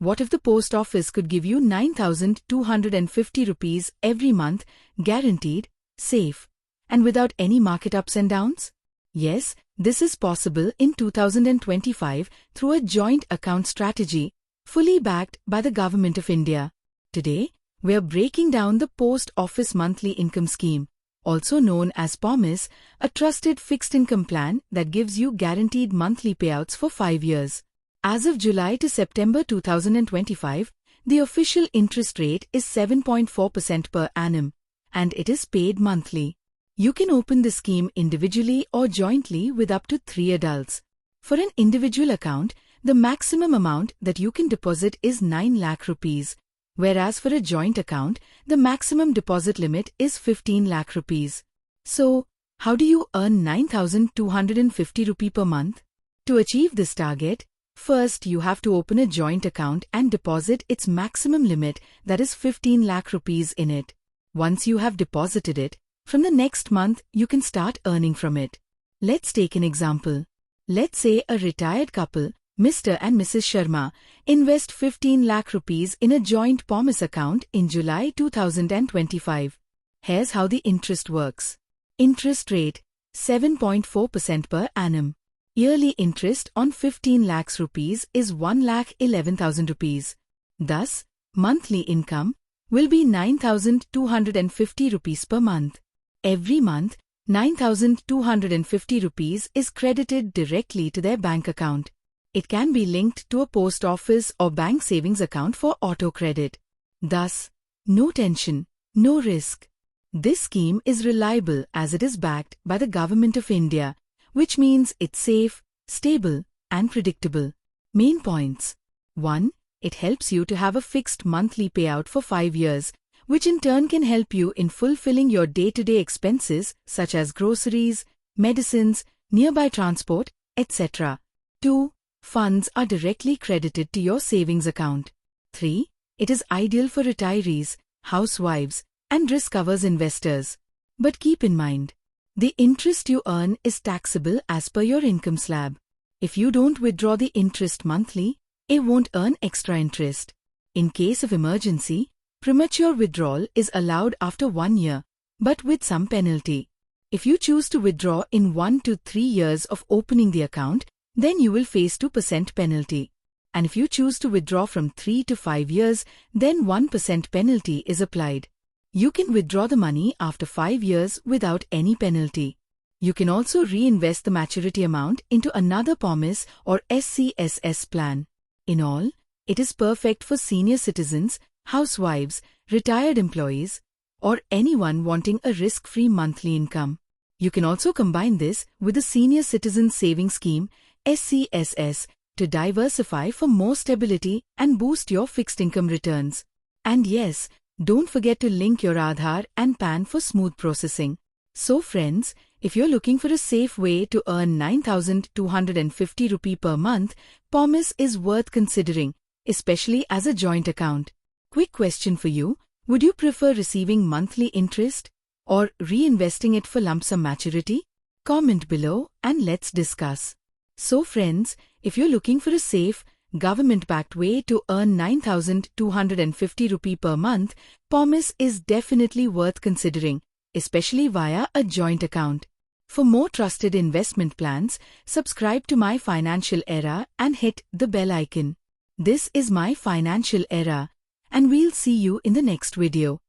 What if the post office could give you 9,250 rupees every month, guaranteed, safe, and without any market ups and downs? Yes, this is possible in 2025 through a joint account strategy, fully backed by the Government of India. Today, we are breaking down the Post Office Monthly Income Scheme, also known as POMIS, a trusted fixed income plan that gives you guaranteed monthly payouts for 5 years. As of July to September 2025, the official interest rate is 7.4% per annum, and it is paid monthly. You can open the scheme individually or jointly with up to 3 adults. For an individual account, the maximum amount that you can deposit is 9 lakh rupees, whereas for a joint account, the maximum deposit limit is 15 lakh rupees. So, how do you earn 9,250 rupee per month? To achieve this target, first you have to open a joint account and deposit its maximum limit, that is 15 lakh rupees in it. Once you have deposited it, from the next month you can start earning from it. Let's take an example. Let's say a retired couple, Mr. and Mrs. Sharma, invest 15 lakh rupees in a joint POMIS account in July 2025. Here's how the interest works. Interest rate, 7.4% per annum. Yearly interest on 15 lakhs rupees is 1,11,000 rupees. Thus, monthly income will be 9,250 rupees per month. Every month, 9,250 rupees is credited directly to their bank account. It can be linked to a post office or bank savings account for auto credit. Thus, no tension, no risk. This scheme is reliable as it is backed by the Government of India, which means it's safe, stable, and predictable. Main points. 1. It helps you to have a fixed monthly payout for 5 years, which in turn can help you in fulfilling your day-to-day expenses such as groceries, medicines, nearby transport, etc. 2. Funds are directly credited to your savings account. 3. It is ideal for retirees, housewives, and risk-averse investors. But keep in mind, the interest you earn is taxable as per your income slab. If you don't withdraw the interest monthly, it won't earn extra interest. In case of emergency, premature withdrawal is allowed after 1 year, but with some penalty. If you choose to withdraw in 1 to 3 years of opening the account, then you will face 2% penalty. And if you choose to withdraw from 3 to 5 years, then 1% penalty is applied. You can withdraw the money after 5 years without any penalty. You can also reinvest the maturity amount into another POMIS or SCSS plan. In all, it is perfect for senior citizens, housewives, retired employees, or anyone wanting a risk-free monthly income. You can also combine this with the Senior Citizen Savings Scheme, SCSS, to diversify for more stability and boost your fixed income returns. And yes, don't forget to link your Aadhaar and PAN for smooth processing. So friends, if you're looking for a safe way to earn 9,250 rupee per month, POMIS is worth considering, especially as a joint account. Quick question for you, would you prefer receiving monthly interest or reinvesting it for lump sum maturity? Comment below and let's discuss. So friends, if you're looking for a safe, government-backed way to earn 9,250 rupee per month, POMIS is definitely worth considering, especially via a joint account. For more trusted investment plans, subscribe to My Financial Era and hit the bell icon. This is My Financial Era, and we'll see you in the next video.